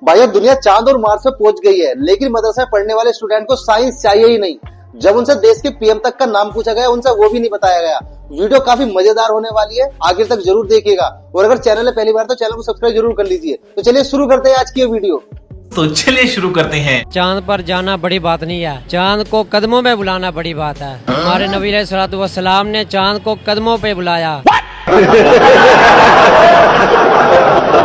भाई अब दुनिया चांद और मार्स पे पहुंच गई है, लेकिन मदरसा में पढ़ने वाले स्टूडेंट को साइंस चाहिए ही नहीं। जब उनसे देश के पीएम तक का नाम पूछा गया, उनसे वो भी नहीं बताया गया। वीडियो काफी मजेदार होने वाली है, आखिर तक जरूर देखिएगा। और अगर चैनल है पहली बार तो चैनल को सब्सक्राइब जरूर कर लीजिए। तो चलिए शुरू करते हैं आज की ये वीडियो। तो चलिए शुरू करते हैं। चांद पर जाना बड़ी बात नहीं है, चांद को कदमों में बुलाना बड़ी बात है। हमारे नबी अलैहिस्सलातु वस्सलाम ने चांद को कदमों पे बुलाया।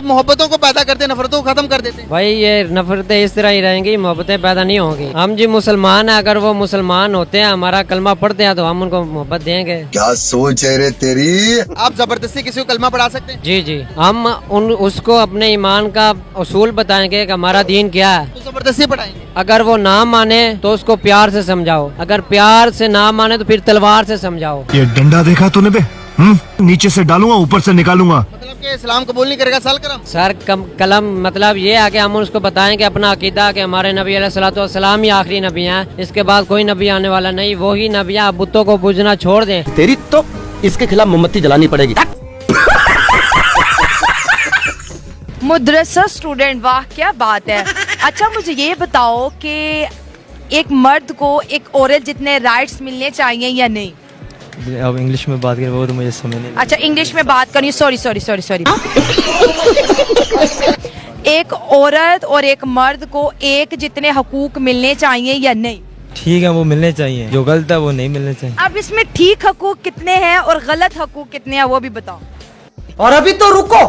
मोहब्बतों को पैदा करते, नफरतों को खत्म कर देते। भाई ये नफरतें इस तरह ही रहेंगी, मोहब्बतें पैदा नहीं होंगी। हम जी मुसलमान हैं, अगर वो मुसलमान होते हैं, हमारा कलमा पढ़ते हैं, तो हम उनको मोहब्बत देंगे। क्या सोच है रे तेरी। आप जबरदस्ती किसी को कलमा पढ़ा सकते हैं? जी जी, हम उसको अपने ईमान का उसूल बताएंगे कि हमारा दीन क्या है। तो जबरदस्ती पढ़ाएंगे। अगर वो ना माने तो उसको प्यार से समझाओ, अगर प्यार से ना माने तो फिर तलवार से समझाओ। ये डंडा देखा तूने बे? नीचे से डालूंगा ऊपर से निकालूंगा। मतलब कि इस्लाम कबूल नहीं करेगा साल करम। सर कलम मतलब ये है कि हम उसको बताएं कि अपना अकीदा कि हमारे नबी अलैहिस्सलातु वस्सलाम ही आखिरी नबी हैं, इसके बाद कोई नबी आने वाला नहीं, वो ही नबी है। बुतों को पूजना छोड़ दें। तेरी तो इसके खिलाफ मोमबत्ती जलानी पड़ेगी। मुदरसा स्टूडेंट, वाह क्या बात है। अच्छा मुझे ये बताओ कि एक मर्द को एक औरत जितने राइट्स मिलने चाहिए या नहीं? अब इंग्लिश में बात करें वो तो मुझे समझ नहीं। अच्छा इंग्लिश में बात करनी, सॉरी सॉरी सॉरी सॉरी। एक औरत और एक मर्द को एक जितने हकूक मिलने चाहिए या नहीं? ठीक है, वो मिलने चाहिए, जो गलत है वो नहीं मिलने चाहिए। अब इसमें ठीक हकूक कितने हैं और गलत हकूक कितने हैं वो भी बताओ। और अभी तो रुको,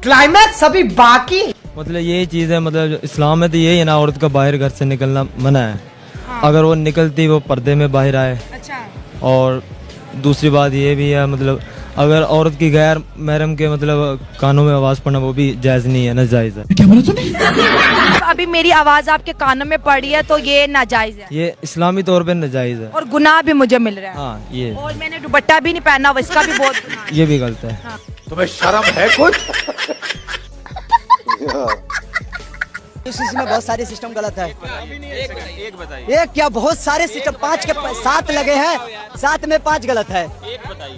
क्लाइमैक्स अभी बाकी। मतलब यही चीज है, मतलब इस्लाम में तो यही है ना, औरत का बाहर घर से निकलना मना है। हाँ। अगर वो निकलती वो पर्दे में बाहर आए। अच्छा। और दूसरी बात ये भी है, मतलब अगर औरत की गैर महरम के मतलब कानों में आवाज पड़ना वो भी जायज नहीं है, नाजायज है। क्या बोला तूने? अभी मेरी आवाज आपके कानों में पड़ी है तो ये नाजायज है? ये इस्लामी तौर पे नाजायज है और गुनाह भी मुझे मिल रहा है। हाँ ये। और मैंने दुपट्टा भी नहीं पहना, इसका भी बहुत गुनाह है। ये भी गलत है। हाँ। तुम्हें शर्म है कुछ? में बहुत सारे सिस्टम गलत है। एक क्या बहुत सारे सिस्टम, 5 के 7 लगे हैं, 7 में 5 गलत है।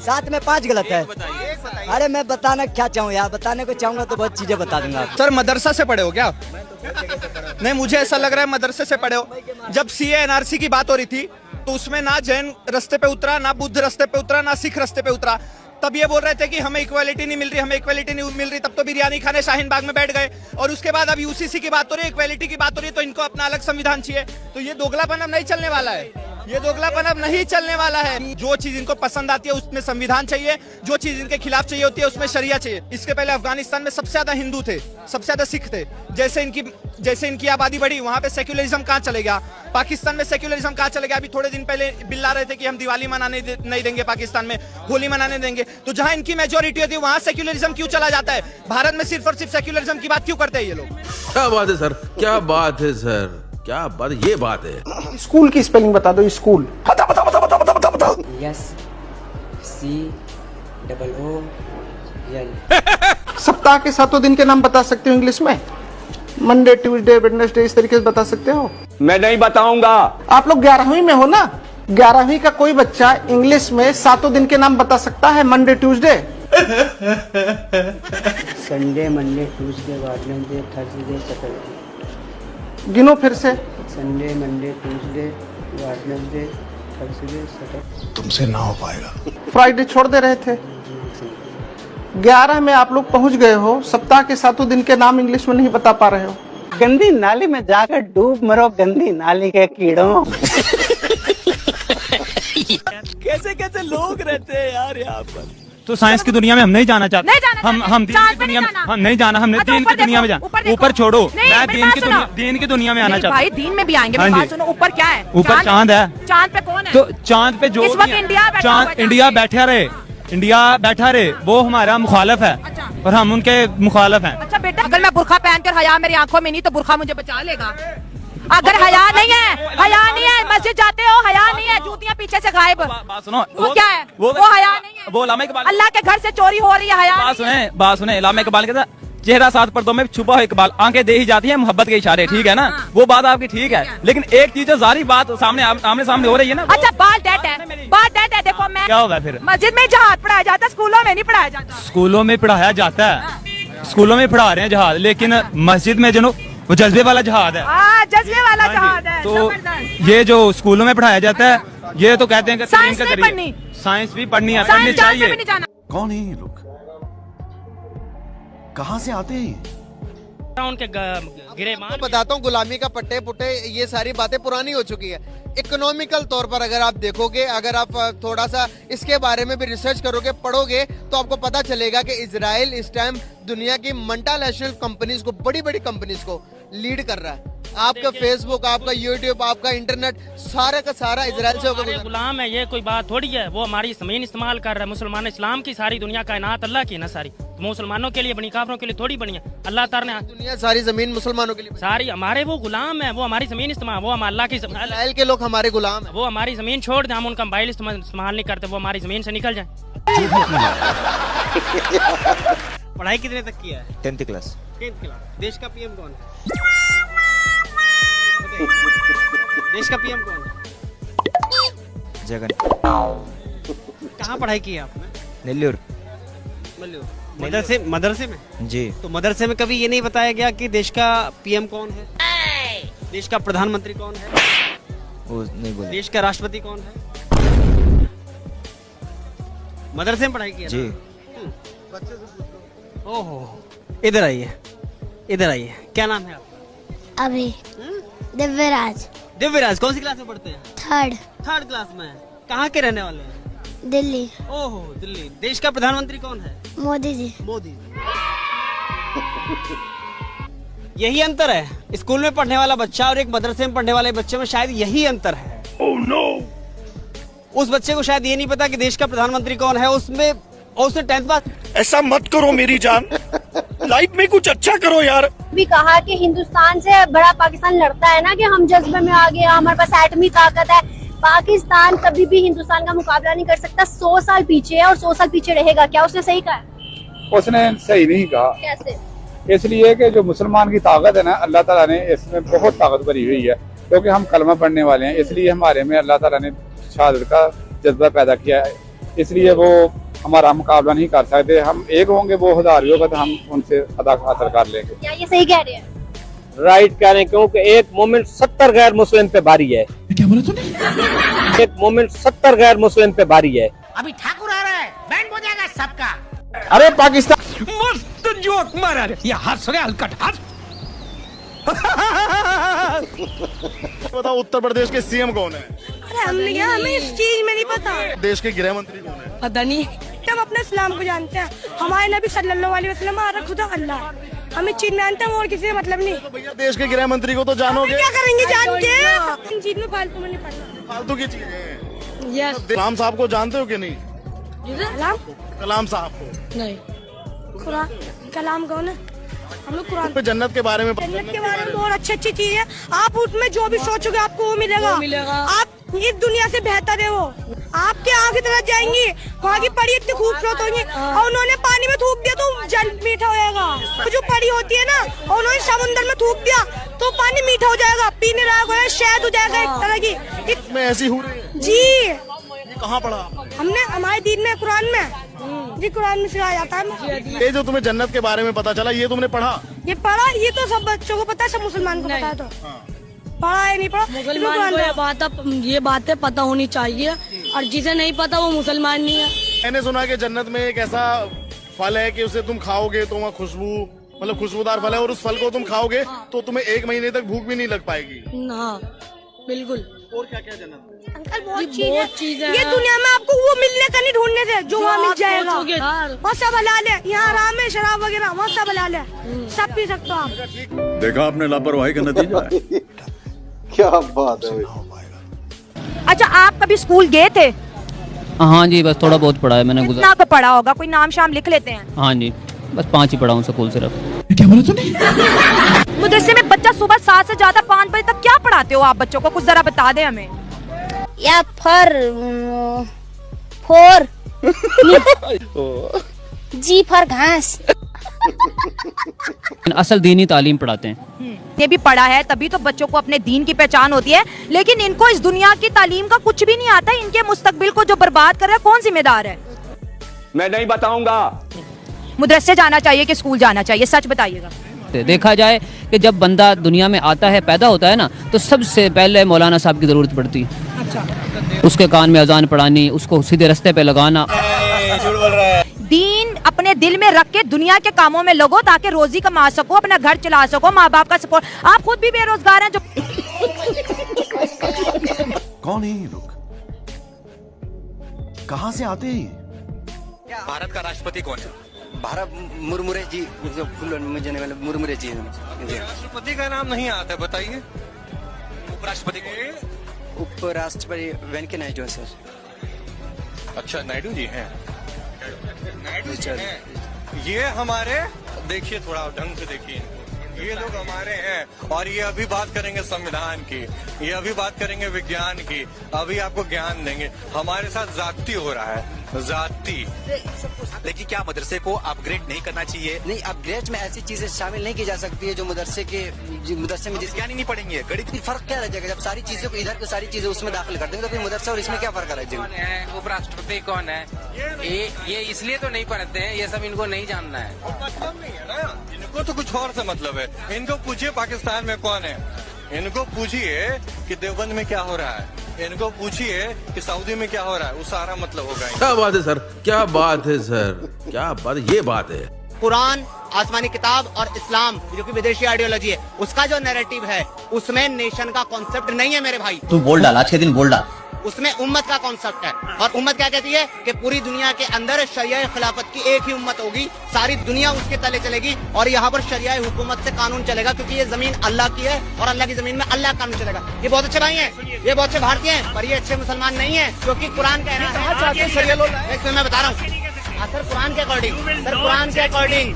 7 में 5 गलत है। अरे मैं बताना क्या चाहूँ यार, बताने को चाहूंगा तो बहुत चीजें बता दूंगा। सर मदरसा से पढ़े हो क्या? नहीं मुझे ऐसा लग रहा है मदरसे से पढ़े हो। जब सीए एनआरसी की बात हो रही थी तो उसमें ना जैन रास्ते पे उतरा, ना बुद्ध रास्ते पे उतरा, ना सिख रास्ते पे उतरा। तब ये बोल रहे थे कि हमें इक्वालिटी नहीं मिल रही, हमें इक्वालिटी नहीं मिल रही। तब तो बिरयानी खाने शाहीन बाग में बैठ गए। और उसके बाद अब यूसीसी की बात हो रही है, इक्वालिटी की बात हो रही है, तो इनको अपना अलग संविधान चाहिए। तो ये दोगलापन अब नहीं चलने वाला है, ये दोगलापन अब नहीं चलने वाला है। जो चीज इनको पसंद आती है उसमें संविधान चाहिए, जो चीज इनके खिलाफ चाहिए होती है उसमें शरिया चाहिए। इसके पहले अफगानिस्तान में सबसे ज्यादा हिंदू थे, सबसे ज्यादा सिख थे। जैसे इनकी आबादी बढ़ी वहां पे सेक्युलरिज्म कहाँ चले गया? पाकिस्तान में सेक्युलरिज्म कहाँ चले गया? अभी थोड़े दिन पहले बिल ला रहे थे कि हम दिवाली मनाने नहीं देंगे, पाकिस्तान में होली मनाने देंगे। तो जहां इनकी मेजोरिटी होती है वहां सेक्युलरिज्म क्यों चला जाता है? भारत में सिर्फ और सिर्फ सेक्युलरिज्म की बात क्यों करते हैं ये लोग? क्या बात है सर, क्या बात है सर, क्या बात, ये बात है। स्कूल की स्पेलिंग बता दो। स्कूल सप्ताह के 7 दिन के नाम बता सकते हो इंग्लिश में? मंडे, ट्यूसडे, वेडनेसडे, इस तरीके से बता सकते हो? मैं नहीं बताऊंगा। आप लोग 11वीं में हो ना? 11वीं का कोई बच्चा इंग्लिश में 7 दिन के नाम बता सकता है? Monday, Tuesday, Sunday, Monday, Tuesday, Wednesday, Thursday, Saturday. गिनो फिर से। Sunday, Monday, Tuesday, Wednesday, Thursday, Saturday. तुमसे ना हो पाएगा। फ्राइडे छोड़ दे रहे थे। 11 में आप लोग पहुंच गए हो, सप्ताह के 7 दिन के नाम इंग्लिश में नहीं बता पा रहे हो। गंदी नाली में जाकर डूब मरो, गंदी नाली के कीड़ों। कैसे कैसे लोग रहते हैं यार यहाँ पर। तो साइंस की दुनिया में हम नहीं जाना चाहते, हम दीन की दुनिया में हम नहीं जाना, हमने दीन की दुनिया में जाना। ऊपर छोड़ो, मैं दीन की दुनिया में आना चाहता हूँ। दीन में भी आएंगे। बात सुनो, ऊपर क्या है? ऊपर चांद है। चांद पे कौन है? तो चांद पे जो इंडिया बैठा रहे, इंडिया बैठा रहे, वो हमारा मुखालिफ है। अच्छा। और हम उनके मुखालिफ हैं। अच्छा बेटा, अगर मैं बुर्खा पहनकर हया मेरी आंखों में नहीं तो बुर्खा मुझे बचा लेगा? अगर हया नहीं है, मस्जिद जाते हो, हया नहीं है, जूतियाँ पीछे से गायब। बात सुनो, वो क्या है? वो हया नहीं है। वो इलामा इकबाल, अल्लाह के घर से चोरी हो रही है, हया। बात सुने, इलामा इकबाल के चेहरा 7 पर्दों में छुपा हो इकबाल, आंखें दे ही जाती है मोहब्बत के इशारे। ठीक है ना? वो बात आपकी ठीक है, लेकिन एक चीज जो जारी बात सामने आमने सामने हो रही है ना। अच्छा बाल डेट है, देखो मैं क्या होगा फिर? मस्जिद में जहाज पढ़ाया जाता है, स्कूलों में नहीं पढ़ाया जाता। स्कूलों में पढ़ाया जाता है, स्कूलों में पढ़ा रहे हैं जहाज, लेकिन मस्जिद में जो वो जज्बे वाला जहाद है। जज्बे वाला हाँ जहाद जी, है। तो जबरदस्त। ये जो स्कूलों में पढ़ाया जाता है, ये तो कहते हैं कि साइंस तालीम का नहीं जरिया। पढ़नी। साइंस भी पढ़नी है, साइंस पढ़नी जानने भी चाहिए। नहीं जाना। कौन है ये लोग? कहाँ से आते हैं? उनके गिरेबान बताता हूँ, गुलामी का पट्टे पुट्टे ये सारी बातें पुरानी हो चुकी है। इकोनॉमिकल तौर पर अगर आप देखोगे, अगर आप थोड़ा सा इसके बारे में भी रिसर्च करोगे, पढ़ोगे, तो आपको पता चलेगा कि इजराइल इस टाइम दुनिया की मल्टीनेशनल कंपनीज को, बड़ी बड़ी कंपनीज को लीड कर रहा है। आपका फेसबुक, आपका यूट्यूब, आपका इंटरनेट, सारा का सारा इजराइल से होकर गुजरा। गुलाम है, ये कोई बात थोड़ी है। वो हमारी जमीन इस्तेमाल कर रहा है। मुसलमान इस्लाम की सारी दुनिया कायनात अल्लाह की है ना सारी, तो मुसलमानों के लिए बनी, काफिरों के लिए थोड़ी बनी है। अल्लाह ताला ने दुनिया सारी जमीन मुसलमानों के लिए, सारी हमारे वो गुलाम है, वो हमारी जमीन इस्तेमाल, वो हम अल्लाह की इजराइल के लोग हमारे गुलाम हैं। वो हमारी जमीन छोड़ दें, हम उनका मोबाइल इस्तेमाल नहीं करते, वो हमारी जमीन से निकल जाए। पढ़ाई कितने तक किया है? 10th class. 10th class. देश का पीएम कौन है? देश का पीएम कौन है? जगन। कहाँ पढ़ाई की है आपने? नेल्लूर। मदरसे में? जी। तो मदरसे में कभी ये नहीं बताया गया कि देश का पीएम कौन है, देश का प्रधानमंत्री कौन है, वो नहीं बोले। देश का राष्ट्रपति कौन है? मदरसे में पढ़ाई की है जी। ओहो, इधर आइए, इधर आइए। क्या नाम है आपका? अभी दिव्यराज। दिव्यराज। कौन सी क्लास में पढ़ते हैं? थर्ड क्लास में। कहाँ के रहने वाले हैं? दिल्ली। ओहो, दिल्ली। देश का प्रधानमंत्री कौन है? मोदी जी। मोदी। यही अंतर है, स्कूल में पढ़ने वाला बच्चा और एक मदरसे में पढ़ने वाले बच्चे में, शायद यही अंतर है। Oh no! उस बच्चे को शायद ये नहीं पता कि देश का प्रधानमंत्री कौन है, उसने 10th पास। ऐसा मत करो मेरी जान, लाइफ में कुछ अच्छा करो यार। भी कहा कि हिंदुस्तान से बड़ा पाकिस्तान लड़ता है ना, कि हम जज्बे में आ गए, हमारे पास एटमी ताकत है। पाकिस्तान कभी भी हिंदुस्तान का मुकाबला नहीं कर सकता। 100 साल पीछे है और 100 साल पीछे रहेगा। क्या उसने सही कहा? उसने सही नहीं कहा। कैसे? इसलिए कि जो मुसलमान की ताकत है ना, अल्लाह ताला ने इसमें बहुत ताकत भरी हुई है, क्योंकि हम कलमा पढ़ने वाले हैं। इसलिए हमारे में अल्लाह ताला ने शहादत का जज्बा पैदा किया है। इसलिए वो हमारा मुकाबला नहीं कर सकते। हम एक होंगे, वो 1000 भी होगा, तो हम उनसे अदा हासिल कर लेंगे। क्या ये सही कह रहे हैं? राइट कह रहे हैं, क्योंकि एक मोमेंट 70 गैर मुस्लिम पे भारी है। क्या बोला तूने? एक मोमेंट 70 गैर मुस्लिम पे भारी है। अभी ठाकुर आ रहा है, बैंड बजेगा सबका। अरे पाकिस्तान मस्त जोक मारा रे। ये हंस रहे हलकट हंस। बताओ, उत्तर प्रदेश के सीएम कौन है? हमें इस चीज में नहीं पता। देश के गृह मंत्री कौन है? पता नहीं। हम अपने इस्लाम को जानते हैं। हमारे नबी सल्लल्लाहु अलैहि वसल्लम हमारा खुदा अल्लाह है। हम इस चीज में जानते हैं और किसी से मतलब नहीं। तो भैया देश के गृह मंत्री को तो जानोगे। क्या करेंगे जान के? इन चीज में फालतू में नहीं पड़ना। फालतू की चीजें। यस। कलाम साहब को जानते हो कि नहीं? कलाम? कलाम साहब को नहीं। कुरान कलाम कौन है? हम लोग कुरान पे जन्नत के बारे में। जन्नत के बारे में बहुत अच्छी चीज है। आप उसमें जो भी सोचोगे आपको वो मिलेगा। आप इस दुनिया से बेहतर है। वो आपके आगे तरफ जाएंगी, वहाँ की परी इतनी खूबसूरत होंगी, और उन्होंने पानी में थूक दिया तो जल मीठा हो जाएगा। तो जो परी होती है ना, और उन्होंने समुद्र में थूक दिया तो पानी मीठा हो जाएगा, पीने लायक हो जाएगा, शहद हो जाएगा एक तरह की। में ऐसी हो रही है जी। ये कहाँ पढ़ा? हमने हमारे दीन में, कुरान में जी, कुरान में सिखाया जाता है। ये जो तुम्हें जन्नत के बारे में पता चला, ये तुमने पढ़ा? ये पढ़ा, ये तो सब बच्चों को पता है, सब मुसलमान को पता है। तो पढ़ा है नहीं पढ़ा? मुसलमान को ये बातें पता होनी चाहिए, और जिसे नहीं पता वो मुसलमान नहीं है। मैंने सुना कि जन्नत में एक ऐसा फल है कि उसे तुम खाओगे तो वहाँ खुशबू, मतलब खुशबूदार फल है, और उस फल को तुम खाओगे तो तुम्हें 1 महीने तक भूख भी नहीं लग पाएगी। हाँ बिल्कुल। और क्या क्या जन्नत में? अंकल बहुत चीज है। ये दुनिया में आपको वो मिलने का नहीं ढूंढने से जो वहाँ मिल जाएगा। वहाँ सब हलाल है। यहाँ आराम है, शराब वगैरह वहाँ सब हलाल है, सब पी सकते हो आप। देखा आपने लापरवाही का नतीजा है। क्या बात है भाई। अच्छा, आप कभी स्कूल गए थे? हाँ जी, बस थोड़ा बहुत पढ़ा है मैंने। कितना का पढ़ा होगा? कोई नाम शाम लिख लेते हैं? हाँ जी, बस 5 ही पढ़ा हूँ स्कूल सिर्फ। क्या बोला तूने? मदरसे में बच्चा सुबह 7 से ज्यादा 5 बजे तक क्या पढ़ाते हो आप बच्चों को? कुछ जरा बता दें हमें। या फोर जी फॉर घास। असल दीनी तालीम पढ़ाते हैं। ये भी पढ़ा है, तभी तो बच्चों को अपने दीन की पहचान होती है। लेकिन इनको इस दुनिया की तालीम का कुछ भी नहीं आता। इनके मुस्तकबिल को जो बर्बाद कर रहा है, कौन जिम्मेदार है? मैं नहीं बताऊंगा। मदरसे जाना चाहिए कि स्कूल जाना चाहिए? सच बताइएगा। सकते। देखा जाए कि जब बंदा दुनिया में आता है, पैदा होता है ना, तो सबसे पहले मौलाना साहब की ज़रूरत पड़ती है। उसके कान में अजान पढ़ानी, उसको सीधे रास्ते पे लगाना। दीन अपने दिल में रख के दुनिया के कामों में लगो ताकि रोजी कमा सको, अपना घर चला सको, माँ बाप का सपोर्ट। आप खुद भी बेरोजगार हैं जो कौन है ये लोग, कहाँ से आते हैं? भारत का राष्ट्रपति कौन है? भारत मुरमुरे जी, जो फूल मुझे वाले मुरमुरे जी राष्ट्रपति का नाम नहीं आता, बताइए। उपराष्ट्रपति कौन है? उपराष्ट्रपति वेंकैया नायडू सर। अच्छा, नायडू जी हैं। नायडू जी हैं। ये हमारे, देखिए थोड़ा ढंग से देखिए, ये लोग हमारे हैं और ये अभी बात करेंगे संविधान की, ये अभी बात करेंगे विज्ञान की, अभी आपको ज्ञान देंगे। हमारे साथ जाति हो रहा है, जाति। लेकिन क्या मदरसे को अपग्रेड नहीं करना चाहिए? नहीं, अपग्रेड में ऐसी चीजें शामिल नहीं की जा सकती है जो मदरसे में जिस ज्ञान ही नहीं पढ़ेंगे। गणित की फर्क क्या रह जाएगा जब सारी चीजों को इधर को सारी चीजें उसमें दाखिल कर देंगे, तो फिर मदरसा और इसमें क्या फर्क रह जाएगा? उपराष्ट्रपति कौन है? ये इसलिए तो नहीं पढ़ते हैं, ये सब इनको नहीं जानना है। मतलब नहीं है ना, इनको तो कुछ और से मतलब है। इनको पूछिए पाकिस्तान में कौन है, इनको पूछिए कि देवबंद में क्या हो रहा है, इनको पूछिए कि सऊदी में क्या हो रहा है, वो सारा मतलब होगा। क्या बात है सर, क्या बात है सर, क्या बात, ये बात है। कुरान आसमानी किताब और इस्लाम जो कि विदेशी आइडियोलॉजी है, उसका जो नैरेटिव है उसमें नेशन का कॉन्सेप्ट नहीं है मेरे भाई। तू बोल डाल, आज के दिन बोल डाल। उसमें उम्मत का कॉन्सेप्ट है, और उम्मत क्या कहती है कि पूरी दुनिया के अंदर शरिया खिलाफत की एक ही उम्मत होगी, सारी दुनिया उसके तले चलेगी और यहाँ पर शरिया हुकूमत से कानून चलेगा, क्योंकि ये जमीन अल्लाह की है और अल्लाह की जमीन में अल्लाह का कानून चलेगा। ये बहुत अच्छे भाई हैं, ये बहुत अच्छे भारतीय हैं, पर ये अच्छे मुसलमान नहीं है, क्योंकि कुरान कह रहा है, मैं बता रहा हूँ सर, कुरान के अकॉर्डिंग,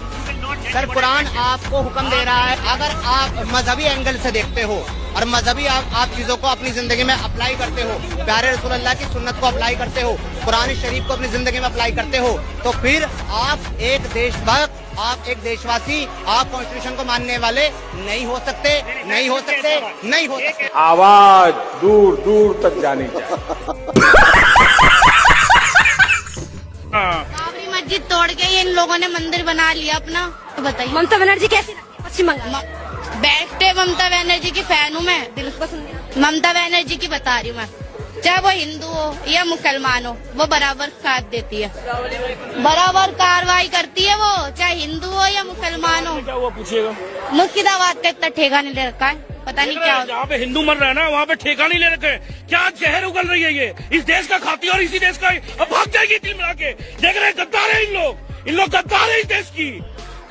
सर कुरान आपको हुक्म दे रहा है, अगर आप मजहबी एंगल से देखते हो और मजहबी आप चीजों को अपनी जिंदगी में अप्लाई करते हो, प्यारे रसूल अल्लाह की सुन्नत को अप्लाई करते हो, कुरान शरीफ को अपनी जिंदगी में अप्लाई करते हो, तो फिर आप एक देशभक्त, आप एक देशवासी, आप कॉन्स्टिट्यूशन को मानने वाले नहीं हो सकते, नहीं हो सकते, नहीं हो सकते। आवाज दूर दूर तक जानी चाहिए। बाबरी मस्जिद तोड़ के इन लोगों ने मंदिर बना लिया अपना। तो बताइए ममता बनर्जी कैसी पश्चिम बंगाल बेस्ट है? ममता बनर्जी की फैन हूँ मैं, दिल को ममता बनर्जी की बता रही हूँ मैं, चाहे वो हिंदू हो या मुसलमान हो, वो बराबर साथ देती है, बराबर कार्रवाई करती है वो, चाहे हिंदू हो या मुसलमान हो। वो पूछिएगा, मुर्शिदाबाद का इतना ठेका नहीं ले रखा है, पता नहीं क्या। जहाँ पे हिंदू मर रहा है ना, वहाँ पे ठेका नहीं ले रखे। क्या जहर उगल रही है ये, इस देश का खाती और इसी देश का, अब भाग जाएगी दिल मिला के। देख रहे गद्दार है इन लोग गद्दार है इस देश की।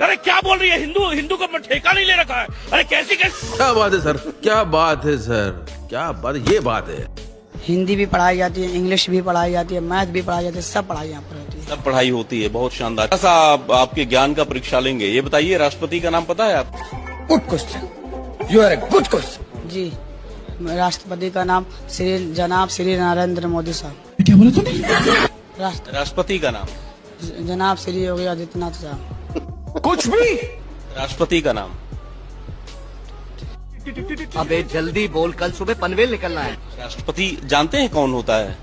अरे क्या बोल रही है, हिंदू को ठेका नहीं ले रखा है। अरे कैसी क्या बात है सर, क्या बात है सर, क्या बात, ये बात है। हिंदी भी पढ़ाई जाती है, इंग्लिश भी पढ़ाई जाती है, मैथ भी पढ़ाई जाती है, सब पढ़ाई यहाँ पर होती है। सब पढ़ाई होती है, बहुत शानदार। ऐसा आपके ज्ञान का परीक्षा लेंगे। ये बताइए, राष्ट्रपति का नाम पता है आपको? Good question, you are a good question. जी, राष्ट्रपति का नाम जनाब श्री नरेंद्र मोदी साहब। क्या बोला तूने? राष्ट्रपति का नाम जनाब श्री योगी आदित्यनाथ साहब। कुछ भी। राष्ट्रपति का नाम अबे जल्दी बोल, कल सुबह पनवेल निकलना है। राष्ट्रपति जानते हैं कौन होता है?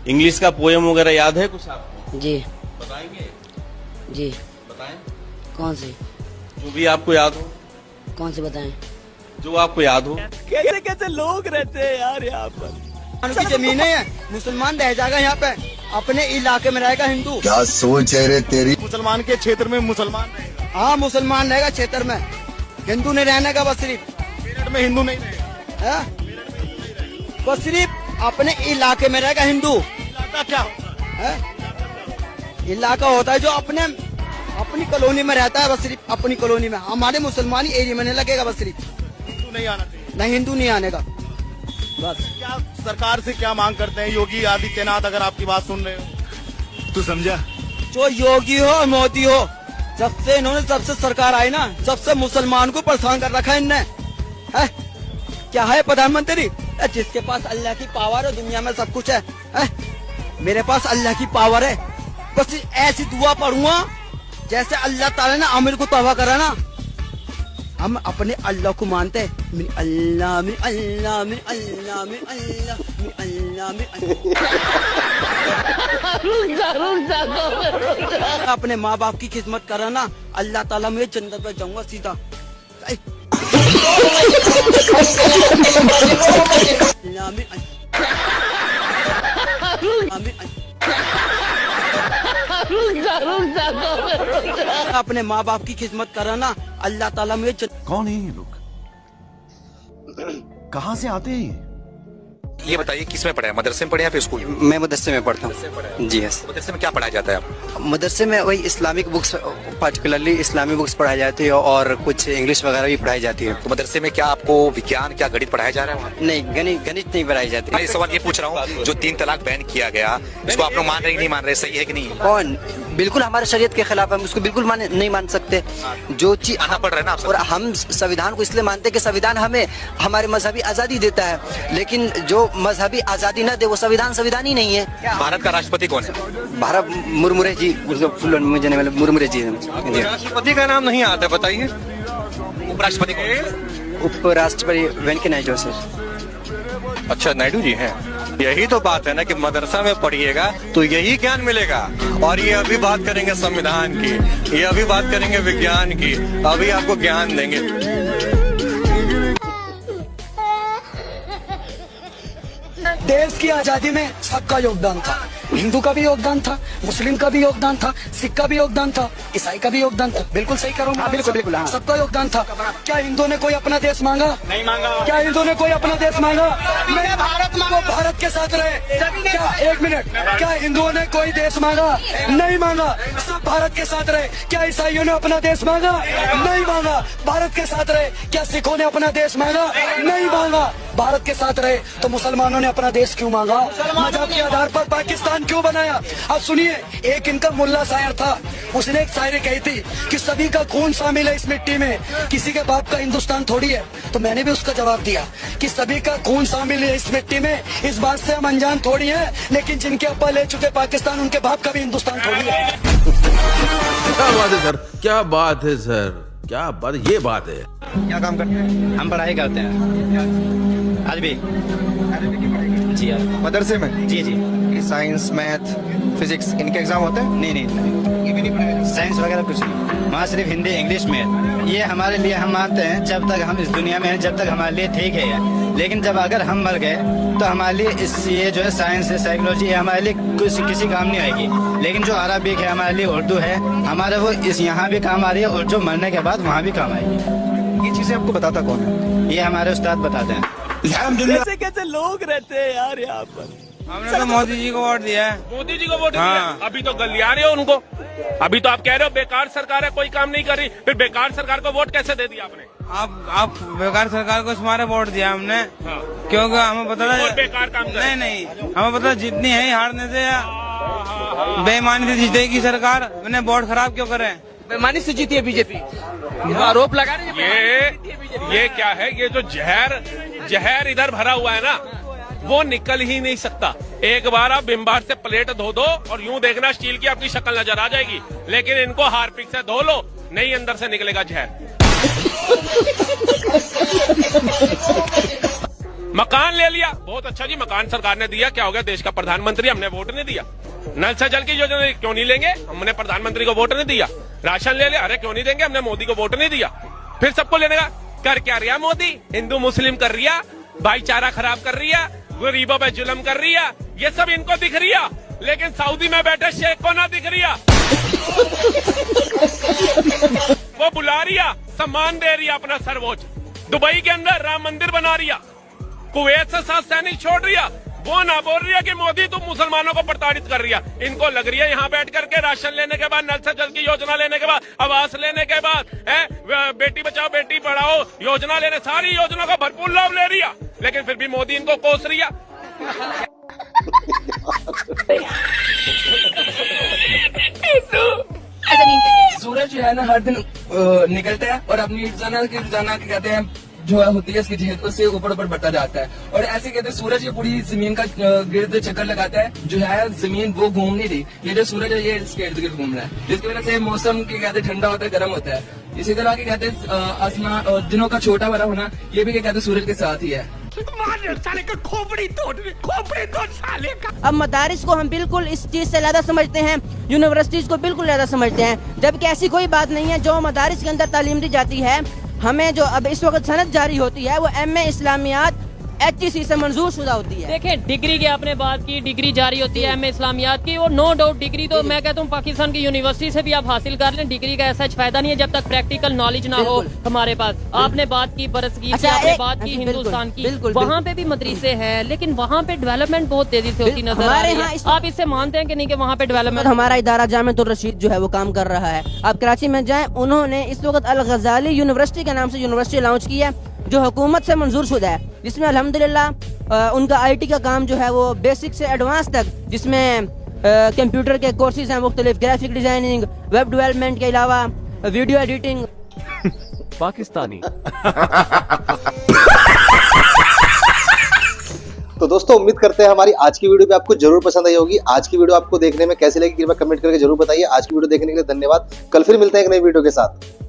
इंग्लिश का पोएम वगैरह याद है कुछ आपको? जी बताएंगे? जी बताएं, कौन सी जो भी आपको याद हो, कौन सी बताएं? जो आपको याद हो। कैसे कैसे लोग रहते हैं यार यहाँ पर। की जमीनें हैं, मुसलमान रह जाएगा यहाँ पे, अपने इलाके में रहेगा हिंदू। क्या सोच है रे तेरी? मुसलमान के क्षेत्र में मुसलमान रहेगा। हाँ, मुसलमान रहेगा क्षेत्र में, हिंदू नहीं रहने का, बस सिर्फ मेरठ में हिंदू नहीं रहेगा, बस सिर्फ अपने इलाके में रहेगा हिंदू। इलाका क्या है? इलाका होता है जो अपनी कॉलोनी में रहता है, बस सिर्फ अपनी कॉलोनी में। हमारे मुसलमानी एरिया में नहीं लगेगा, बस सिर्फ हिंदू नहीं आना चाहिए। नहीं, हिंदू नहीं आने का। बस क्या सरकार से क्या मांग करते हैं योगी आदित्यनाथ, अगर आपकी बात सुन रहे हो? तू समझा? जो योगी हो मोदी हो, जब से इन्होंने सबसे सरकार आई ना, सबसे मुसलमान को परेशान कर रखा है इनने। है? क्या है प्रधानमंत्री? जिसके पास अल्लाह की पावर है, दुनिया में सब कुछ है। मेरे पास अल्लाह की पावर है, बस ऐसी दुआ पढ़ूंगा जैसे अल्लाह ताला ने आमिर को तौबा करा ना, हम अपने अल्लाह को मानते हैं। मेरे अल्लाह में अल्लाह में अल्लाह में अल्लाह में अल्लाह में अपने माँ बाप की खिदमत करा ना, अल्लाह ताला मैं जन्नत में जाऊंगा सीधा। अल्लाह में अपने माँ बाप की खिदमत करा ना, अल्लाह ताला में कौन है ये लोग? कहाँ से आते हैं? ये बताइए किस में पढ़े हैं, मदरसे में पढ़े या फिर स्कूल में? मैं मदरसे में पढ़ता हूँ जी। यस। मदरसे में क्या पढ़ाया जाता है आप? मदरसे में वही Islamic books, particularly Islamic books पढ़ाई जाती है और कुछ इंग्लिश वगैरह भी पढ़ाई जाती है। तो मदरसे में क्या आपको विज्ञान, क्या गणित पढ़ाया जा रहा है? नहीं, गणित नहीं पढ़ाई जाती। मैं इस सवाल ये पूछ रहा हूँ, जो 3 तलाक बैन किया गया, इसको आप लोग मान रहे कि नहीं मान रहे, सही है कि नहीं? कौन? बिल्कुल हमारे शरीयत के खिलाफ है, हम उसको बिल्कुल नहीं मान सकते। जो चीज आना पड़ रहा है ना आप। और हम संविधान को इसलिए मानते हैं कि संविधान हमें हमारे मजहबी आजादी देता है, लेकिन जो मजहबी आजादी न दे वो संविधान ही नहीं है। भारत का राष्ट्रपति कौन है? भारत मुर्मुरे जी, मुझे नहीं मालूम, मुर्मुरे जी। राष्ट्रपति का नाम नहीं आता, बताइए। उपराष्ट्रपति कौन है? उपराष्ट्रपति वेंकैया नायडू सर। अच्छा, नायडू जी हैं। यही तो बात है ना कि मदरसा में पढ़िएगा तो यही ज्ञान मिलेगा। और ये अभी बात करेंगे संविधान की, ये अभी बात करेंगे विज्ञान की, अभी आपको ज्ञान देंगे। देश की आजादी में सबका योगदान था। हिंदू का भी योगदान था, मुस्लिम का भी योगदान था, सिख का भी योगदान था, ईसाई का भी योगदान था। बिल्कुल सही करो। बिल्कुल बिल्कुल हाँ। सबका योगदान था। क्या हिंदू ने कोई अपना देश मांगा? नहीं मांगा। क्या हिंदू ने कोई अपना देश मांगा? नहीं। भारत के साथ रहे। क्या 1 मिनट, क्या हिंदुओं ने कोई देश मांगा? नहीं मांगा। सब भारत के साथ रहे। क्या ईसाइयों ने अपना देश मांगा? नहीं मांगा। भारत के साथ रहे। क्या सिखों ने अपना देश मांगा? नहीं मांगा। भारत के साथ रहे तो मुसलमानों ने अपना देश क्यों मांगा? मजहब के आधार पर पाकिस्तान क्यों बनाया? अब सुनिए, एक इनका मुल्ला शायर था, उसने एक शायरी कही थी कि सभी का खून शामिल है इस मिट्टी में, किसी के बाप का हिंदुस्तान थोड़ी है। तो मैंने भी उसका जवाब दिया कि सभी का खून शामिल है इस मिट्टी में, इस बात से हम अनजान थोड़ी है, लेकिन जिनके अब्बा ले चुके पाकिस्तान, उनके बाप का भी हिंदुस्तान थोड़ी है। क्या बात है सर, क्या बात है सर, क्या बात, ये बात है। क्या काम करते हैं? हम पढ़ाई करते हैं अरबी जी। मदरसे में? जी जी। साइंस, मैथ, फिजिक्स, इनके एग्जाम होते हैं? नहीं, ये भी नहीं पढ़ाया। साइंस वगैरह कुछ नहीं, वहाँ सिर्फ हिंदी, इंग्लिश में। ये हमारे लिए, हम मानते हैं जब तक हम इस दुनिया में हैं, जब तक हमारे लिए ठीक है। लेकिन जब अगर हम मर गए तो हमारे लिए ये जो है साइंस है, साइकोलॉजी है, हमारे लिए किसी काम नहीं आएगी। लेकिन जो अरबिक है हमारे लिए, उर्दू है हमारे, वो यहाँ भी काम आ रही है और जो मरने के बाद वहाँ भी काम आएगी। ये चीजें आपको बताता कौन है? ये हमारे उस्ताद बताते हैं। कैसे लोग रहते हैं यार यहाँ पर। हमने तो मोदी जी को वोट दिया है। मोदी जी को वोट दिया? अभी तो गलिया रहे हो उनको। अभी तो आप कह रहे हो बेकार सरकार है, कोई काम नहीं कर रही, फिर बेकार सरकार को वोट कैसे दे दिया आपने? आप बेकार सरकार को तुम्हारे वोट दिया हमने, क्योंकि हमें पता था बेकार काम कर। नहीं, हमें पता जितनी है हारने से या बेईमानी से जीतेगी सरकार, मैंने वोट खराब क्यों करे? बेईमानी से जीती है बीजेपी, आरोप लगा रही है। ये क्या है? ये जो जहर इधर भरा हुआ है ना, वो निकल ही नहीं सकता। एक बार आप विम-बार से प्लेट धो दो और यूं देखना स्टील की अपनी शक्ल नजर आ जाएगी, लेकिन इनको हार्पिक से धो लो, नहीं अंदर से निकलेगा जहर। मकान ले लिया, बहुत अच्छा जी, मकान सरकार ने दिया, क्या हो गया? देश का प्रधानमंत्री, हमने वोट नहीं दिया। नल से जल की योजना क्यों नहीं लेंगे? हमने प्रधानमंत्री को वोट नहीं दिया। राशन ले लिया, अरे क्यों नहीं देंगे? हमने मोदी को वोट नहीं दिया। फिर सबको लेने का कर क्या रिया मोदी? हिंदू मुस्लिम कर रिया, भाईचारा खराब कर रिया, गरीबों पे जुल्म कर रिया, ये सब इनको दिख रिया, लेकिन सऊदी में बैठे शेख को ना दिख रिया। वो बुला रिया, सम्मान दे रिया अपना सर्वोच्च। दुबई के अंदर राम मंदिर बना रिया, कुवैत से 7 सैनिक छोड़ रिया, वो ना बोल रही है कि मोदी तुम मुसलमानों को प्रताड़ित कर रही है। इनको लग रही है यहाँ बैठ करके राशन लेने के बाद, नल से जल की योजना लेने के बाद, आवास लेने के बाद, बेटी बचाओ बेटी पढ़ाओ योजना लेने, सारी योजना का भरपूर लाभ ले रही है, लेकिन फिर भी मोदी इनको कोस रही है। सूरज जो है ना हर दिन निकलता है और अपनी रोजाना कहते हैं जो होती है इसकी जहत उससे ऊपर ऊपर बढ़ता जाता है। और ऐसे कहते हैं सूरज ये पूरी जमीन का गिर्द चक्कर लगाता है, जो है जमीन वो घूम नहीं रही, ये जो सूरज है ये इसके इर्द गिर्द घूम रहा है, जिसकी वजह से मौसम की कहते ठंडा होता है, गर्म होता है। इसी तरह के कहते हैं आसमान दिनों का छोटा बड़ा होना, ये भी कहते हैं सूरज के साथ ही है। साले का खोपड़ी तोड़ साले का। अब मदारिस को हम बिल्कुल इस चीज से ज़्यादा समझते हैं, यूनिवर्सिटीज को बिल्कुल ज़्यादा समझते हैं, जबकि ऐसी कोई बात नहीं है। जो मदारिस के अंदर तालीम दी जाती है, हमें जो अब इस वक्त सनद जारी होती है वो MA इस्लामियात HEC से मंजूर शुदा होती है। देखें डिग्री की आपने बात की, डिग्री जारी होती है MA इस्लामियात की, और नो डाउट डिग्री तो मैं कहता हूँ पाकिस्तान की यूनिवर्सिटी से भी आप हासिल कर लें, डिग्री का ऐसा फायदा नहीं है जब तक प्रैक्टिकल नॉलेज ना हो हमारे पास। आपने बात की बरसगीर की, आपने बात की हिंदुस्तान की, वहाँ पे भी मदरसे हैं, लेकिन वहाँ पे डेवलपमेंट बहुत तेजी से होती नजर आ रही है। आप इससे मानते हैं कि नहीं कि वहाँ पे डेवलपमेंट? हमारा इदारा जामिअतुर रशीद जो है वो काम कर रहा है। आप कराची में जाएं, उन्होंने इस वक्त अल गजाली यूनिवर्सिटी के नाम से यूनिवर्सिटी लॉन्च की है, जो हुकूमत से मंजूर शुदा है, जिसमें अल्हम्दुलिल्लाह उनका IT का काम जो है वो बेसिक से एडवांस तक, जिसमें कंप्यूटर के कोर्सेज हैं मुख्तलिफ, ग्राफिक डिजाइनिंग, वेब डेवलपमेंट के अलावा वीडियो एडिटिंग। पाकिस्तानी। तो दोस्तों उम्मीद करते हैं हमारी आज की वीडियो भी आपको जरूर पसंद आई होगी। आज की वीडियो आपको देखने में कैसी लगी कृपया कमेंट करके जरूर बताइए। आज की वीडियो देखने के लिए धन्यवाद। कल फिर मिलते हैं एक नई वीडियो के साथ।